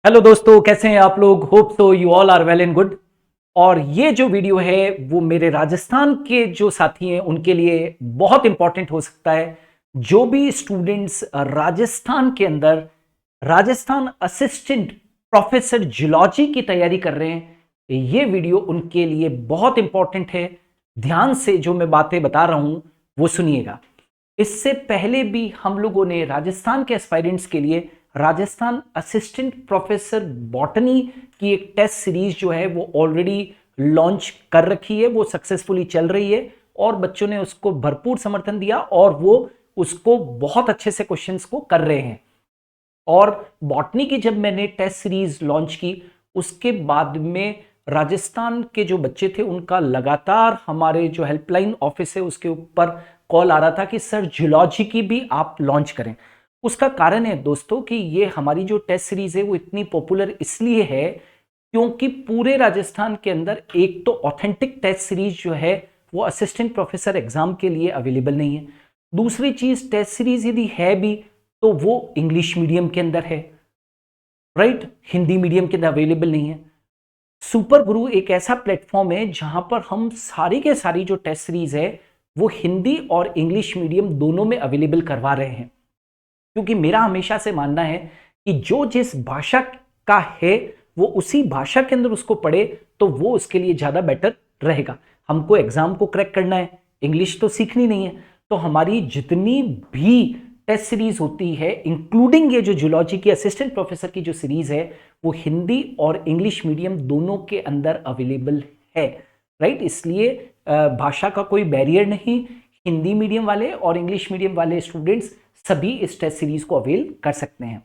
Hello दोस्तों, कैसे हैं आप लोग। Hope so you all are well and good. और ये जो वीडियो है वो मेरे राजस्थान के जो साथी हैं उनके लिए बहुत इंपॉर्टेंट हो सकता है। जो भी स्टूडेंट्स राजस्थान के अंदर राजस्थान असिस्टेंट प्रोफेसर जियोलॉजी की तैयारी कर रहे हैं, ये वीडियो उनके लिए बहुत इंपॉर्टेंट है। ध्यान से जो मैं बातें बता रहा हूं वो सुनिएगा। इससे पहले भी हम लोगों ने राजस्थान के एस्पायरेंट्स के लिए राजस्थान असिस्टेंट प्रोफेसर बॉटनी की एक टेस्ट सीरीज जो है वो ऑलरेडी लॉन्च कर रखी है, वो सक्सेसफुली चल रही है और बच्चों ने उसको भरपूर समर्थन दिया और वो उसको बहुत अच्छे से क्वेश्चंस को कर रहे हैं। और बॉटनी की जब मैंने टेस्ट सीरीज लॉन्च की उसके बाद में राजस्थान के जो बच्चे थे उनका लगातार हमारे जो हेल्पलाइन ऑफिस है उसके ऊपर कॉल आ रहा था कि सर जियोलॉजी की भी आप लॉन्च करें। उसका कारण है दोस्तों कि ये हमारी जो टेस्ट सीरीज है वो इतनी पॉपुलर इसलिए है क्योंकि पूरे राजस्थान के अंदर एक तो ऑथेंटिक टेस्ट सीरीज जो है वो असिस्टेंट प्रोफेसर एग्जाम के लिए अवेलेबल नहीं है। दूसरी चीज, टेस्ट सीरीज यदि है भी तो वो इंग्लिश मीडियम के अंदर है, राइट, हिंदी मीडियम के अंदर अवेलेबल नहीं है। सुपर गुरु एक ऐसा प्लेटफॉर्म है जहां पर हम सारी के सारी जो टेस्ट सीरीज है वो हिंदी और इंग्लिश मीडियम दोनों में अवेलेबल करवा रहे हैं। क्योंकि मेरा हमेशा से मानना है कि जो जिस भाषा का है वो उसी भाषा के अंदर उसको पढ़े तो वो उसके लिए ज्यादा बेटर रहेगा। हमको एग्जाम को क्रैक करना है, इंग्लिश तो सीखनी नहीं है, तो हमारी जितनी भी टेस्ट सीरीज होती है इंक्लूडिंग ये जो जूलॉजी की असिस्टेंट प्रोफेसर की जो सीरीज है वो हिंदी और इंग्लिश मीडियम दोनों के अंदर अवेलेबल है, राइट। इसलिए भाषा का कोई बैरियर नहीं, हिंदी मीडियम वाले और इंग्लिश मीडियम वाले स्टूडेंट्स सभी इस टेस्ट सीरीज को अवेल कर सकते हैं।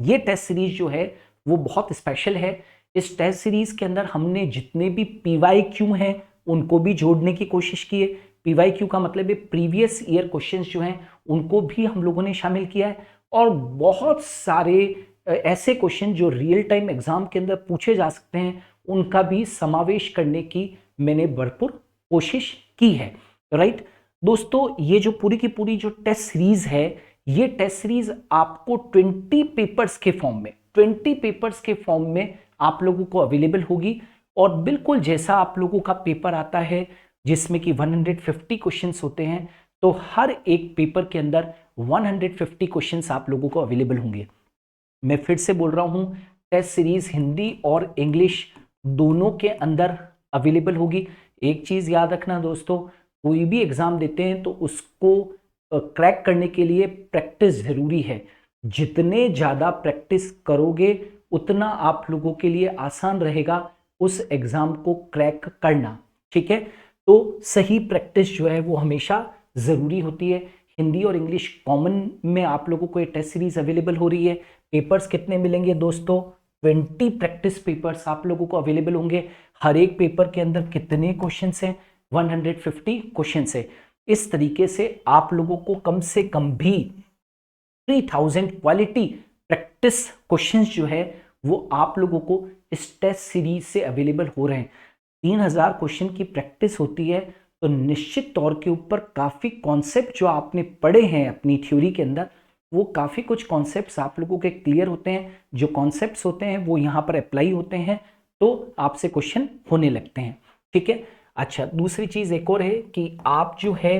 ये टेस्ट सीरीज जो है वो बहुत स्पेशल है। इस टेस्ट सीरीज के अंदर हमने जितने भी PYQ हैं उनको भी जोड़ने की कोशिश की है। PYQ का मतलब है प्रीवियस ईयर क्वेश्चंस जो हैं उनको भी हम लोगों ने शामिल किया है और बहुत सारे ऐसे क्वेश्चन जो रियल टाइम एग्जाम के अंदर पूछे जा सकते हैं उनका भी समावेश करने की मैंने भरपूर कोशिश की है, राइट। दोस्तों, ये जो पूरी की पूरी जो टेस्ट सीरीज है ये टेस्ट सीरीज आपको 20 पेपर्स के फॉर्म में 20 पेपर्स के फॉर्म में आप लोगों को अवेलेबल होगी। और बिल्कुल जैसा आप लोगों का पेपर आता है जिसमें कि 150 क्वेश्चंस होते हैं तो हर एक पेपर के अंदर 150 क्वेश्चंस आप लोगों को अवेलेबल होंगे। मैं फिर से बोल रहा हूं, टेस्ट सीरीज हिंदी और इंग्लिश दोनों के अंदर अवेलेबल होगी। एक चीज याद रखना दोस्तों, कोई भी एग्जाम देते हैं तो उसको क्रैक करने के लिए प्रैक्टिस जरूरी है। जितने ज्यादा प्रैक्टिस करोगे उतना आप लोगों के लिए आसान रहेगा उस एग्जाम को क्रैक करना, ठीक है। तो सही प्रैक्टिस जो है वो हमेशा जरूरी होती है। हिंदी और इंग्लिश कॉमन में आप लोगों को ये टेस्ट सीरीज अवेलेबल हो रही है। पेपर्स कितने मिलेंगे दोस्तों? 20 प्रैक्टिस पेपर्स आप लोगों को अवेलेबल होंगे। हर एक पेपर के अंदर कितने क्वेश्चंस हैं? 150 क्वेश्चंस है। इस तरीके से आप लोगों को कम से कम भी 3000 क्वालिटी प्रैक्टिस क्वेश्चंस जो है वो आप लोगों को इस टेस्ट सीरीज से अवेलेबल हो रहे हैं। 3000 क्वेश्चन की प्रैक्टिस होती है तो निश्चित तौर के ऊपर काफी कॉन्सेप्ट जो आपने पढ़े हैं अपनी थ्योरी के अंदर वो काफी कुछ कॉन्सेप्ट्स आप लोगों के क्लियर होते हैं। जो कॉन्सेप्ट्स होते हैं वो यहाँ पर अप्लाई होते हैं तो आपसे क्वेश्चन होने लगते हैं, ठीक है। अच्छा, दूसरी चीज एक और है कि आप जो है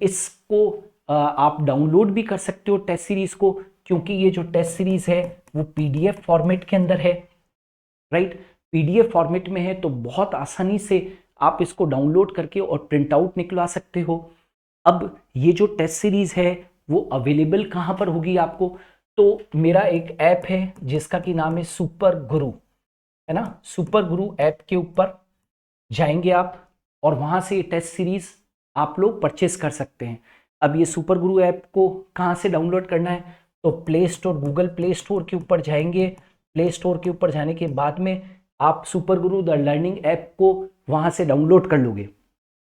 इसको आप डाउनलोड भी कर सकते हो टेस्ट सीरीज को, क्योंकि ये जो टेस्ट सीरीज है वो PDF फॉर्मेट के अंदर है, राइट। PDF फॉर्मेट में है तो बहुत आसानी से आप इसको डाउनलोड करके और प्रिंट आउट निकलवा सकते हो। अब ये जो टेस्ट सीरीज है वो अवेलेबल कहां पर होगी आपको? तो मेरा एक ऐप है जिसका कि नाम है सुपर गुरु, है ना। सुपर गुरु ऐप के ऊपर जाएंगे आप और वहां से ये टेस्ट सीरीज आप लोग परचेस कर सकते हैं। अब ये सुपर गुरु ऐप को कहाँ से डाउनलोड करना है? तो play store, Google play store के ऊपर जाएंगे। प्ले स्टोर के ऊपर जाने के बाद में आप super Guru the learning app को वहां से डाउनलोड कर लोगे।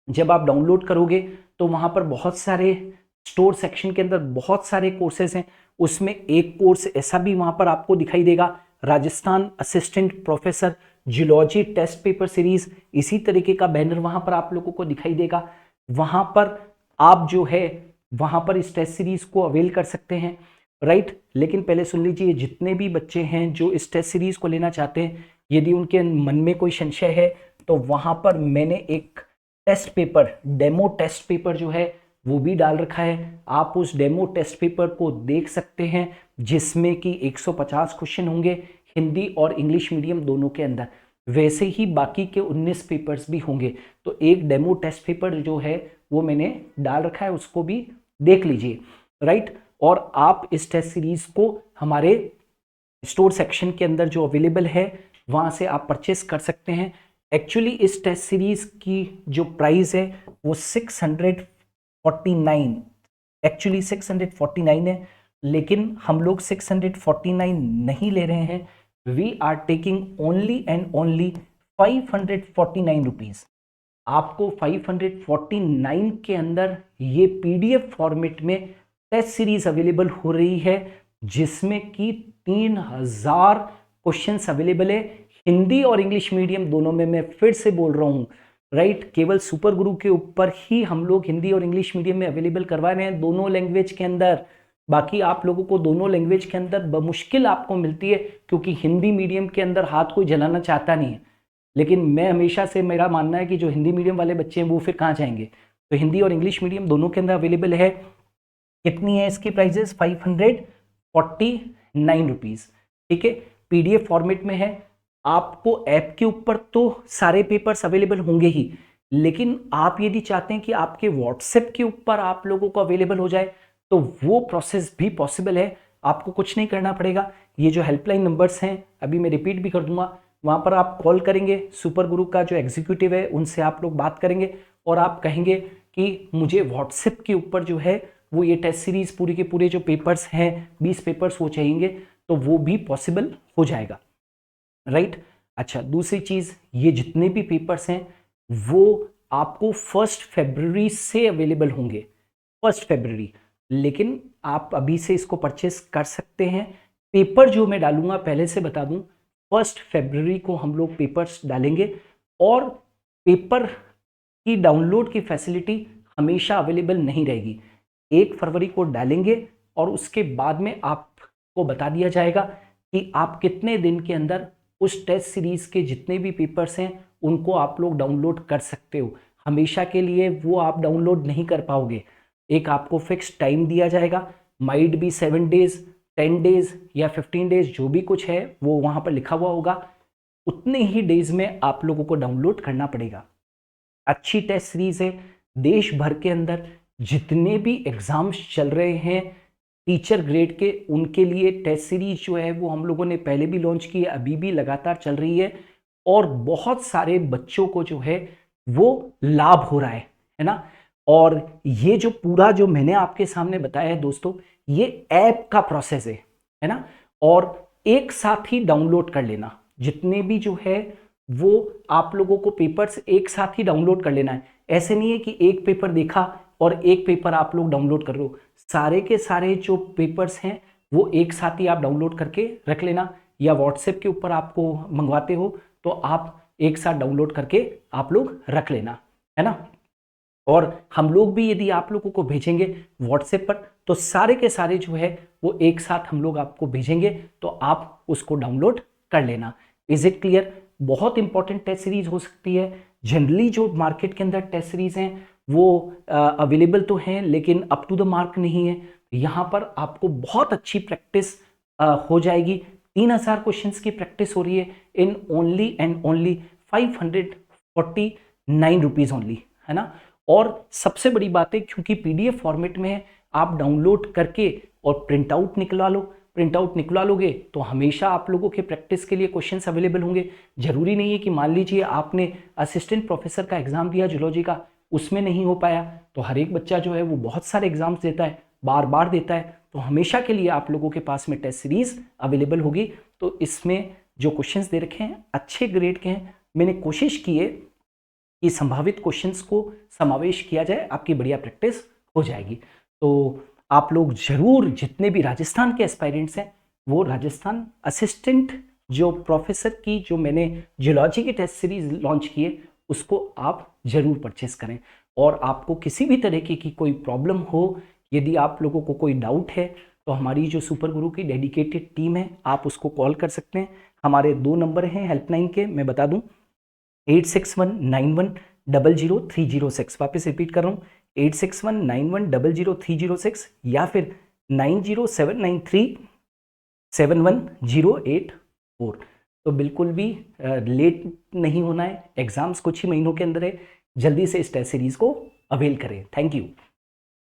जब आप डाउनलोड करोगे तो वहां पर बहुत सारे स्टोर सेक्शन के अंदर बहुत सारे कोर्सेज हैं। उसमें एक कोर्स ऐसा भी वहां पर आपको दिखाई देगा, Rajasthan assistant professor geology test paper series. इसी तरीके का बैनर वहां पर आप लोगों को दिखाई देगा। वहां पर आप जो है वहां पर इस टेस्ट सीरीज को अवेल कर सकते हैं। राइट। लेकिन पहले सुन लीजिए, जितने भी बच्चे हैं जो इस टेस्ट सीरीज को लेना चाहते हैं, यदि उनके मन में कोई संशय है तो वहां पर मैंने एक test paper, demo test paper जो है वो भी डाल रखा है। आप उस डेमो टेस्ट पेपर को देख सकते हैं, जिसमें कि 150 क्वेश्चन होंगे हिंदी और इंग्लिश मीडियम दोनों के अंदर। वैसे ही बाकी के 19 पेपर्स भी होंगे। तो एक डेमो टेस्ट पेपर जो है वो मैंने डाल रखा है, उसको भी देख लीजिए, राइट। और आप इस टेस्ट सीरीज को हमारे स्टोर सेक्शन के अंदर जो अवेलेबल है वहां से आप परचेस कर सकते हैं। एक्चुअली इस टेस्ट सीरीज की जो प्राइस है वो 649, एक्चुअली 649 है, लेकिन हम लोग 649 नहीं ले रहे हैं। We are taking only and only 549 rupees. आपको 549 के अंदर ये पीडीएफ फॉर्मेट में टेस्ट सीरीज अवेलेबल हो रही है, जिसमें कि 3000 क्वेश्चंस अवेलेबल है हिंदी और इंग्लिश मीडियम दोनों में। मैं फिर से बोल रहा हूँ, राइट। केवल सुपर गुरु के ऊपर ही हम लोग हिंदी और इंग्लिश मीडियम में अवेलेबल करवा रहे हैं, दोनों लैंग्वेज के अंदर। बाकी आप लोगों को दोनों लैंग्वेज के अंदर बमुश्किल आपको मिलती है, क्योंकि हिंदी मीडियम के अंदर हाथ कोई जलाना चाहता नहीं है। लेकिन मैं हमेशा से, मेरा मानना है कि जो हिंदी मीडियम वाले बच्चे हैं वो फिर कहाँ जाएंगे। तो हिंदी और इंग्लिश मीडियम दोनों के अंदर अवेलेबल है। कितनी है इसकी प्राइजेस? 549 रुपीज, ठीक है। पीडीएफ फॉर्मेट में है। आपको ऐप के ऊपर तो सारे पेपर्स अवेलेबल होंगे ही, लेकिन आप यदि चाहते हैं कि आपके व्हाट्सएप के ऊपर आप लोगों को अवेलेबल हो जाए तो वो प्रोसेस भी पॉसिबल है। आपको कुछ नहीं करना पड़ेगा। ये जो हेल्पलाइन नंबर्स हैं अभी मैं रिपीट भी कर दूंगा, वहां पर आप कॉल करेंगे, सुपर गुरु का जो एग्जीक्यूटिव है उनसे आप लोग बात करेंगे और आप कहेंगे कि मुझे व्हाट्सएप के ऊपर जो है वो ये टेस्ट सीरीज पूरी के पूरे जो पेपर्स हैं 20 पेपर्स वो चाहिए, तो वो भी पॉसिबल हो जाएगा, राइट। अच्छा, दूसरी चीज, ये जितने भी पेपर्स हैं वो आपको 1 फरवरी से अवेलेबल होंगे, 1 फरवरी। लेकिन आप अभी से इसको परचेस कर सकते हैं। पेपर जो मैं डालूंगा पहले से बता दूं, 1 फरवरी को हम लोग पेपर्स डालेंगे और पेपर की डाउनलोड की फैसिलिटी हमेशा अवेलेबल नहीं रहेगी। 1 फरवरी को डालेंगे और उसके बाद में आपको बता दिया जाएगा कि आप कितने दिन के अंदर उस टेस्ट सीरीज के जितने भी पेपर्स हैं उनको आप लोग डाउनलोड कर सकते हो। हमेशा के लिए वो आप डाउनलोड नहीं कर पाओगे। एक आपको फिक्स टाइम दिया जाएगा, माइट भी 7 डेज, 10 डेज या 15 डेज, जो भी कुछ है वो वहां पर लिखा हुआ होगा। उतने ही डेज में आप लोगों को डाउनलोड करना पड़ेगा। अच्छी टेस्ट सीरीज है। देश भर के अंदर जितने भी एग्जाम्स चल रहे हैं टीचर ग्रेड के, उनके लिए टेस्ट सीरीज जो है वो हम लोगों ने पहले भी लॉन्च की है, अभी भी लगातार चल रही है और बहुत सारे बच्चों को जो है वो लाभ हो रहा है ना। और ये जो पूरा जो मैंने आपके सामने बताया है दोस्तों, ये ऐप का प्रोसेस है ना। और एक साथ ही डाउनलोड कर लेना, जितने भी जो है वो आप लोगों को पेपर्स एक साथ ही डाउनलोड कर लेना है। ऐसे नहीं है कि एक पेपर देखा और एक पेपर आप लोग डाउनलोड कर लो। सारे के सारे जो पेपर्स हैं वो एक साथ ही आप डाउनलोड करके रख लेना, या व्हाट्सएप के ऊपर आपको मंगवाते हो तो आप एक साथ डाउनलोड करके आप लोग रख लेना, है ना। और हम लोग भी यदि आप लोगों को भेजेंगे व्हाट्सएप पर तो सारे के सारे जो है वो एक साथ हम लोग आपको भेजेंगे, तो आप उसको डाउनलोड कर लेना। Is it clear? बहुत इंपॉर्टेंट टेस्ट सीरीज हो सकती है। जनरली जो मार्केट के अंदर टेस्ट सीरीज हैं वो अवेलेबल तो हैं लेकिन अप टू द मार्क नहीं है। यहाँ पर आपको बहुत अच्छी प्रैक्टिस हो जाएगी। 3000 क्वेश्चंस की प्रैक्टिस हो रही है in only and only 549 rupees only, है ना। और सबसे बड़ी बात है, क्योंकि पीडीएफ फॉर्मेट में है, आप डाउनलोड करके और प्रिंट आउट निकलवा लो। प्रिंट आउट निकलवा लोगे तो हमेशा आप लोगों के प्रैक्टिस के लिए क्वेश्चंस अवेलेबल होंगे। जरूरी नहीं है कि मान लीजिए आपने असिस्टेंट प्रोफेसर का एग्जाम दिया जूलॉजी का, उसमें नहीं हो पाया, तो हर एक बच्चा जो है वो बहुत सारे एग्जाम्स देता है, बार बार देता है, तो हमेशा के लिए आप लोगों के पास में टेस्ट सीरीज अवेलेबल होगी। तो इसमें जो क्वेश्चंस दे रखे हैं अच्छे ग्रेड के हैं। मैंने कोशिश की है कि संभावित क्वेश्चंस को समावेश किया जाए, आपकी बढ़िया प्रैक्टिस हो जाएगी। तो आप लोग जरूर, जितने भी राजस्थान के एस्पायरेंट्स हैं, वो राजस्थान असिस्टेंट जो प्रोफेसर की जो मैंने जियोलॉजी की टेस्ट सीरीज लॉन्च की है उसको आप जरूर परचेस करें। और आपको किसी भी तरीके की कोई प्रॉब्लम हो, यदि आप लोगों को कोई डाउट है तो हमारी जो सुपर गुरु की डेडिकेटेड टीम है, आप उसको कॉल कर सकते हैं। हमारे 2 नंबर हैं हेल्पलाइन के, मैं बता दूं, 8619100306, वापस रिपीट कर रहा हूँ, 8619100306 या फिर 9079371084। तो बिल्कुल भी लेट नहीं होना है, एग्जाम्स कुछ ही महीनों के अंदर है, जल्दी से इस टेस्ट सीरीज को अवेल करें। Thank you.